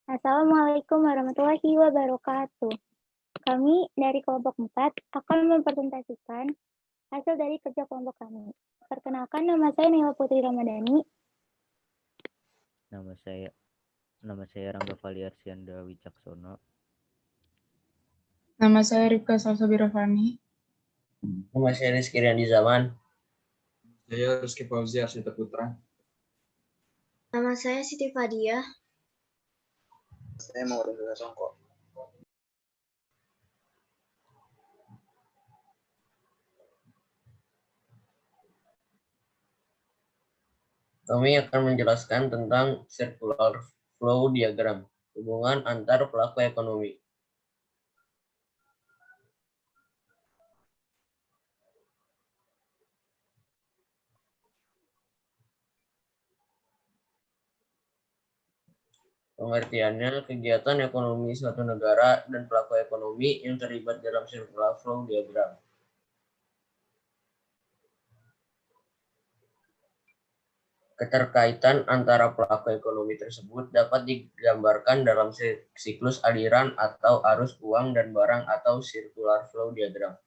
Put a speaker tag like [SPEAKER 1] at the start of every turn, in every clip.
[SPEAKER 1] Assalamualaikum warahmatullahi wabarakatuh. Kami dari kelompok 4 akan mempresentasikan hasil dari kerja kelompok kami. Perkenalkan, nama saya Nila Putri Ramadhani.
[SPEAKER 2] Nama saya Rangga Valiarsyanda Wicaksono.
[SPEAKER 3] Nama saya Rifka Salsabira Fani.
[SPEAKER 4] Nama saya Rizky Riandi Zaman.
[SPEAKER 5] Saya Rizky Fauzi Arsita Putra.
[SPEAKER 6] Nama saya Siti Fadia.
[SPEAKER 7] Saya Maulana Songko.
[SPEAKER 4] Kami akan menjelaskan tentang circular flow diagram, hubungan antar pelaku ekonomi. Pengertiannya, kegiatan ekonomi suatu negara dan pelaku ekonomi yang terlibat dalam circular flow diagram. Keterkaitan antara pelaku ekonomi tersebut dapat digambarkan dalam siklus aliran atau arus uang dan barang atau circular flow diagram.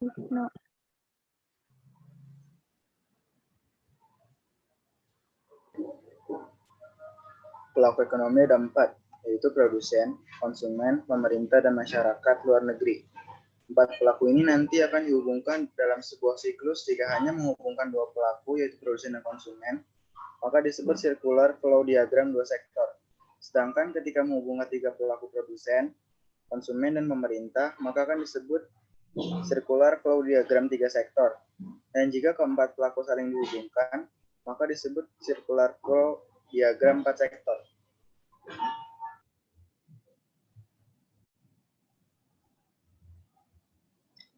[SPEAKER 1] No.
[SPEAKER 7] Pelaku ekonomi ada 4, yaitu produsen, konsumen, pemerintah, dan masyarakat luar negeri. 4 pelaku ini nanti akan dihubungkan dalam sebuah siklus jika hanya menghubungkan 2 pelaku, yaitu produsen dan konsumen, maka disebut circular flow diagram 2 sektor. Sedangkan ketika menghubungkan 3 pelaku produsen, konsumen, dan pemerintah, maka akan disebut circular flow diagram 3 sektor. Dan jika keempat pelaku saling dihubungkan, maka disebut circular flow diagram 4 sektor.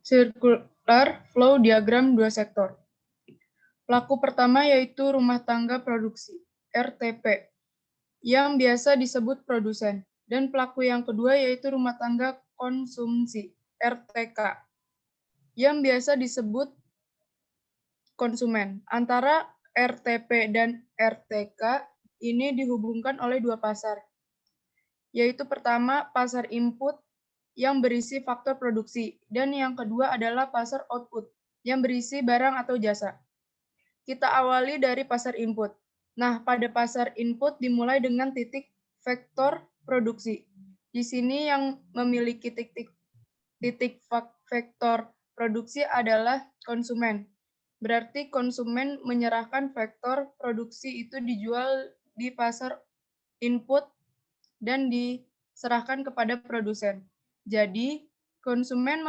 [SPEAKER 3] Circular flow diagram 2 sektor. Pelaku pertama yaitu rumah tangga produksi, RTP, yang biasa disebut produsen. Dan pelaku yang kedua yaitu rumah tangga konsumsi, RTK, yang biasa disebut konsumen. Antara RTP dan RTK ini dihubungkan oleh 2 pasar, yaitu pertama pasar input yang berisi faktor produksi, dan yang kedua adalah pasar output yang berisi barang atau jasa. Kita awali dari pasar input. Nah, pada pasar input dimulai dengan titik vektor produksi. Di sini yang memiliki titik vektor produksi adalah konsumen. Berarti konsumen menyerahkan vektor produksi itu dijual di pasar input dan diserahkan kepada produsen. Jadi, konsumen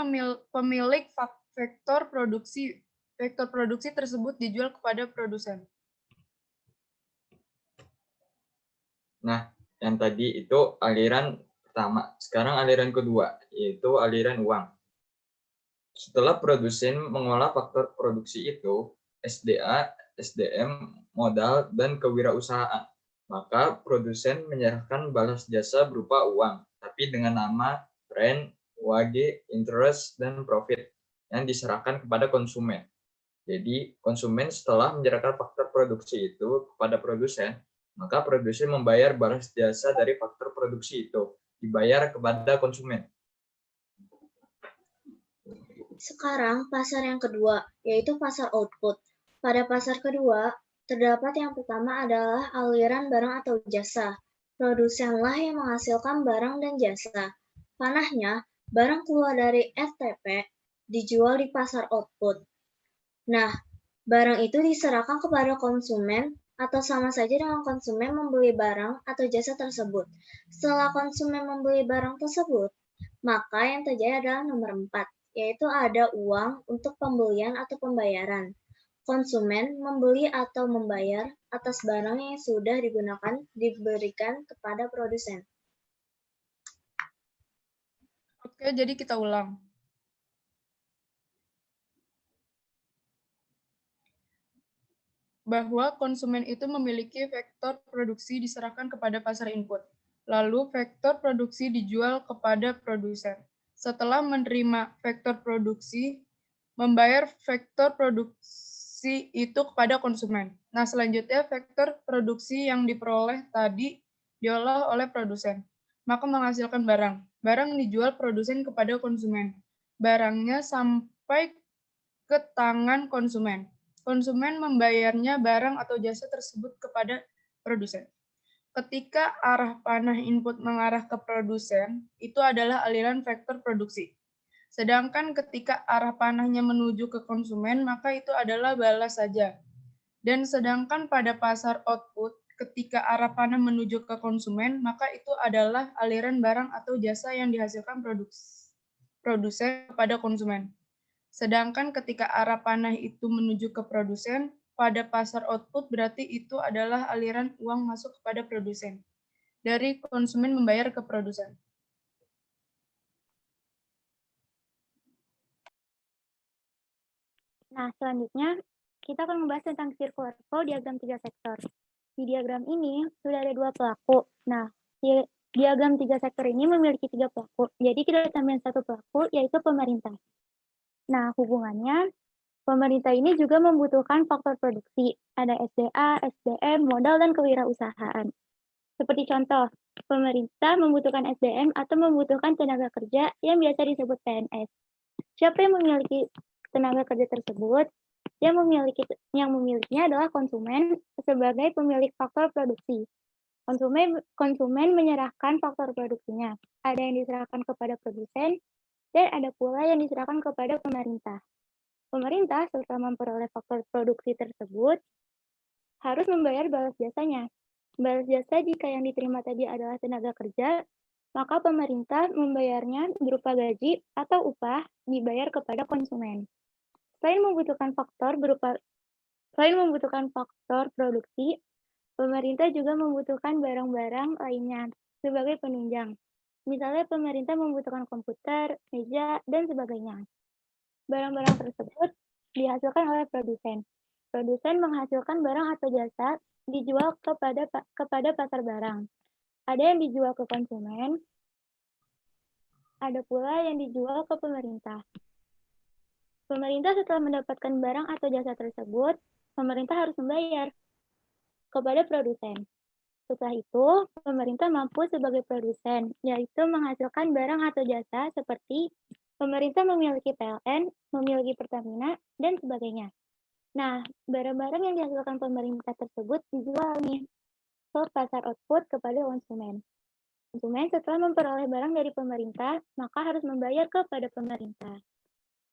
[SPEAKER 3] pemilik vektor produksi tersebut dijual kepada produsen.
[SPEAKER 5] Nah, yang tadi itu aliran pertama. Sekarang aliran kedua, yaitu aliran uang. Setelah produsen mengolah faktor produksi itu, SDA, SDM, modal, dan kewirausahaan, maka produsen menyerahkan balas jasa berupa uang, tapi dengan nama, rent, wage, interest, dan profit yang diserahkan kepada konsumen. Jadi, konsumen setelah menyerahkan faktor produksi itu kepada produsen, maka produsen membayar balas jasa dari faktor produksi itu, dibayar kepada konsumen.
[SPEAKER 6] Sekarang pasar yang kedua, yaitu pasar output. Pada pasar kedua, terdapat yang pertama adalah aliran barang atau jasa. Produsenlah yang menghasilkan barang dan jasa. Panahnya, barang keluar dari RTP dijual di pasar output. Nah, barang itu diserahkan kepada konsumen atau sama saja dengan konsumen membeli barang atau jasa tersebut. Setelah konsumen membeli barang tersebut, maka yang terjadi adalah nomor 4, yaitu ada uang untuk pembelian atau pembayaran. Konsumen membeli atau membayar atas barang yang sudah diberikan kepada produsen.
[SPEAKER 3] Oke, jadi kita ulang. Bahwa konsumen itu memiliki vektor produksi diserahkan kepada pasar input. Lalu vektor produksi dijual kepada produsen. Setelah menerima vektor produksi, membayar vektor produksi itu kepada konsumen. Nah, selanjutnya vektor produksi yang diperoleh tadi diolah oleh produsen, maka menghasilkan barang. Barang dijual produsen kepada konsumen. Barangnya sampai ke tangan konsumen. Konsumen membayarnya barang atau jasa tersebut kepada produsen. Ketika arah panah input mengarah ke produsen, itu adalah aliran vektor produksi. Sedangkan ketika arah panahnya menuju ke konsumen, maka itu adalah balas saja. Dan sedangkan pada pasar output, ketika arah panah menuju ke konsumen, maka itu adalah aliran barang atau jasa yang dihasilkan produsen kepada konsumen. Sedangkan ketika arah panah itu menuju ke produsen, pada pasar output berarti itu adalah aliran uang masuk kepada produsen. Dari konsumen membayar ke produsen.
[SPEAKER 1] Nah, selanjutnya kita akan membahas tentang circular flow diagram 3 sektor. Di diagram ini sudah ada 2 pelaku. Nah, di diagram 3 sektor ini memiliki 3 pelaku. Jadi kita tambahin 1 pelaku, yaitu pemerintah. Nah, hubungannya, pemerintah ini juga membutuhkan faktor produksi. Ada SDA, SDM, modal, dan kewirausahaan. Seperti contoh, pemerintah membutuhkan SDM atau membutuhkan tenaga kerja yang biasa disebut PNS. Siapa yang memiliki tenaga kerja tersebut? Yang memilikinya adalah konsumen sebagai pemilik faktor produksi. Konsumen menyerahkan faktor produksinya. Ada yang diserahkan kepada produsen, dan ada pula yang diserahkan kepada pemerintah. Pemerintah setelah memperoleh faktor produksi tersebut harus membayar balas jasanya. Balas jasa jika yang diterima tadi adalah tenaga kerja, maka pemerintah membayarnya berupa gaji atau upah dibayar kepada konsumen. Selain membutuhkan faktor produksi, pemerintah juga membutuhkan barang-barang lainnya sebagai penunjang. Misalnya pemerintah membutuhkan komputer, meja, dan sebagainya. Barang-barang tersebut dihasilkan oleh produsen. Produsen menghasilkan barang atau jasa dijual kepada pasar barang. Ada yang dijual ke konsumen, ada pula yang dijual ke pemerintah. Pemerintah setelah mendapatkan barang atau jasa tersebut, pemerintah harus membayar kepada produsen. Setelah itu, pemerintah mampu sebagai produsen, yaitu menghasilkan barang atau jasa seperti pemerintah memiliki PLN, memiliki Pertamina, dan sebagainya. Nah, barang-barang yang dihasilkan pemerintah tersebut dijual nih ke pasar output kepada konsumen. Konsumen setelah memperoleh barang dari pemerintah, maka harus membayar kepada pemerintah.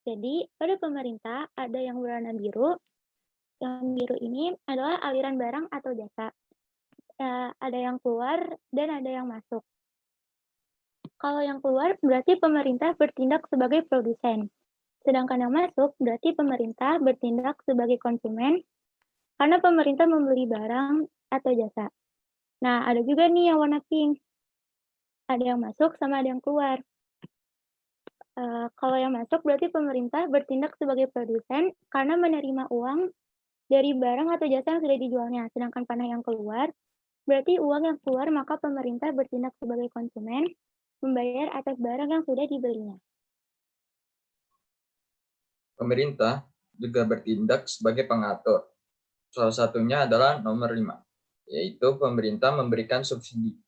[SPEAKER 1] Jadi, pada pemerintah ada yang berwarna biru. Yang biru ini adalah aliran barang atau jasa. Ada yang keluar dan ada yang masuk. Kalau yang keluar berarti pemerintah bertindak sebagai produsen. Sedangkan yang masuk berarti pemerintah bertindak sebagai konsumen karena pemerintah membeli barang atau jasa. Nah, ada juga nih yang warna pink. Ada yang masuk sama ada yang keluar. Kalau yang masuk berarti pemerintah bertindak sebagai produsen karena menerima uang dari barang atau jasa yang sudah dijualnya. Sedangkan panah yang keluar berarti uang yang keluar maka pemerintah bertindak sebagai konsumen membayar atas barang yang sudah dibelinya.
[SPEAKER 5] Pemerintah juga bertindak sebagai pengatur. Salah satunya adalah nomor 5, yaitu pemerintah memberikan subsidi.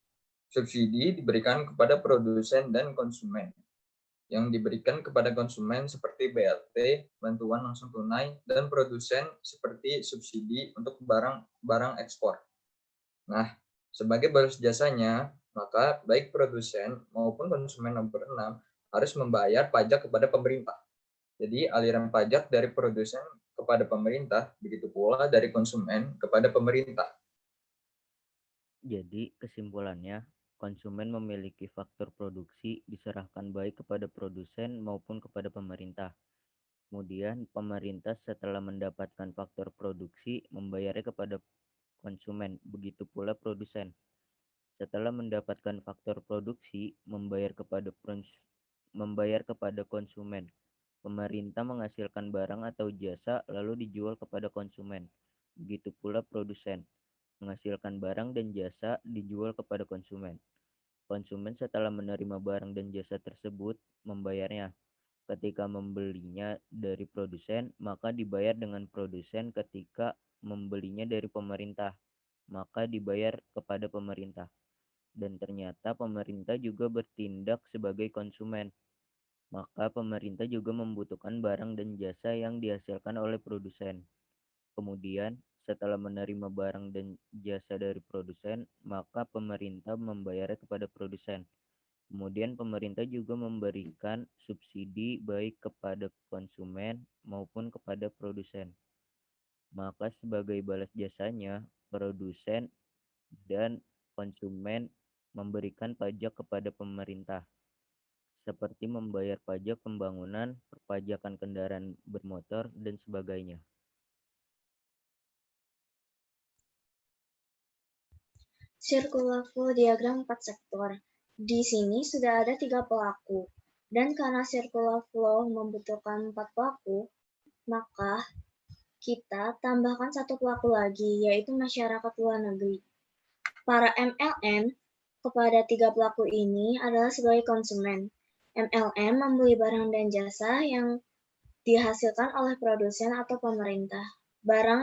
[SPEAKER 5] Subsidi diberikan kepada produsen dan konsumen. Yang diberikan kepada konsumen seperti BLT, bantuan langsung tunai, dan produsen seperti subsidi untuk barang ekspor. Nah, sebagai balas jasanya, maka baik produsen maupun konsumen nomor 6 harus membayar pajak kepada pemerintah. Jadi aliran pajak dari produsen kepada pemerintah, begitu pula dari konsumen kepada pemerintah.
[SPEAKER 2] Jadi kesimpulannya, konsumen memiliki faktor produksi diserahkan baik kepada produsen maupun kepada pemerintah. Kemudian pemerintah setelah mendapatkan faktor produksi membayarnya kepada konsumen, begitu pula produsen. Setelah mendapatkan faktor produksi membayar kepada konsumen. Pemerintah menghasilkan barang atau jasa lalu dijual kepada konsumen. Begitu pula produsen menghasilkan barang dan jasa dijual kepada konsumen. Konsumen setelah menerima barang dan jasa tersebut membayarnya. Ketika membelinya dari produsen, maka dibayar dengan produsen. Ketika membelinya dari pemerintah, maka dibayar kepada pemerintah. Dan ternyata pemerintah juga bertindak sebagai konsumen. Maka pemerintah juga membutuhkan barang dan jasa yang dihasilkan oleh produsen. Kemudian, setelah menerima barang dan jasa dari produsen, maka pemerintah membayarnya kepada produsen. Kemudian pemerintah juga memberikan subsidi baik kepada konsumen maupun kepada produsen. Maka sebagai balas jasanya, produsen dan konsumen memberikan pajak kepada pemerintah, seperti membayar pajak pembangunan, perpajakan kendaraan bermotor, dan sebagainya.
[SPEAKER 6] Circular flow diagram 4 sektor. Di sini sudah ada 3 pelaku. Dan karena circular flow membutuhkan 4 pelaku, maka kita tambahkan 1 pelaku lagi, yaitu masyarakat luar negeri. Para MLM kepada 3 pelaku ini adalah sebagai konsumen. MLM membeli barang dan jasa yang dihasilkan oleh produsen atau pemerintah. Barang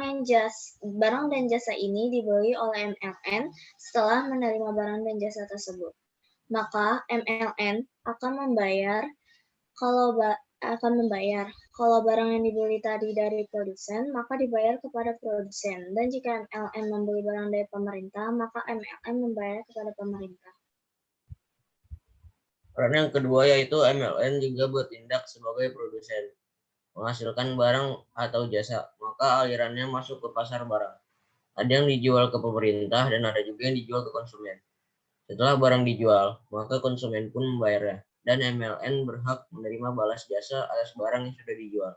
[SPEAKER 6] dan jasa ini dibeli oleh MLM setelah menerima barang dan jasa tersebut. Maka MLM akan membayar kalau barang yang dibeli tadi dari produsen, maka dibayar kepada produsen. Dan jika MLM membeli barang dari pemerintah, maka MLM membayar kepada pemerintah.
[SPEAKER 4] Peran yang kedua yaitu MLM juga bertindak sebagai produsen, menghasilkan barang atau jasa, maka alirannya masuk ke pasar barang. Ada yang dijual ke pemerintah dan ada juga yang dijual ke konsumen. Setelah barang dijual, maka konsumen pun membayarnya, dan MLM berhak menerima balas jasa atas barang yang sudah dijual.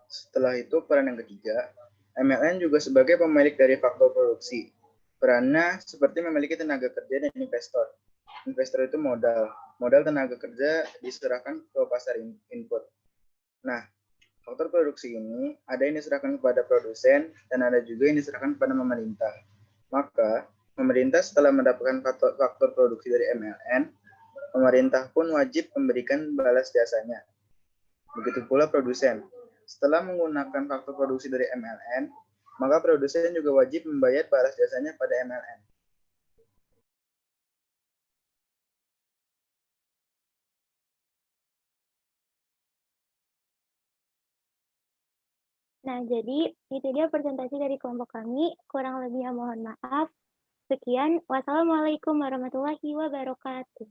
[SPEAKER 7] Setelah itu, peran yang ketiga, MLM juga sebagai pemilik dari faktor produksi. Perannya seperti memiliki tenaga kerja dan investor. Investor itu modal tenaga kerja diserahkan ke pasar input. Nah, faktor produksi ini ada yang diserahkan kepada produsen dan ada juga yang diserahkan kepada pemerintah. Maka, pemerintah setelah mendapatkan faktor produksi dari MLM, pemerintah pun wajib memberikan balas jasanya. Begitu pula produsen. Setelah menggunakan faktor produksi dari MLM, maka produsen juga wajib membayar balas jasanya pada MLM.
[SPEAKER 1] Nah, jadi itu dia presentasi dari kelompok kami. Kurang lebihnya mohon maaf. Sekian. Wassalamualaikum warahmatullahi wabarakatuh.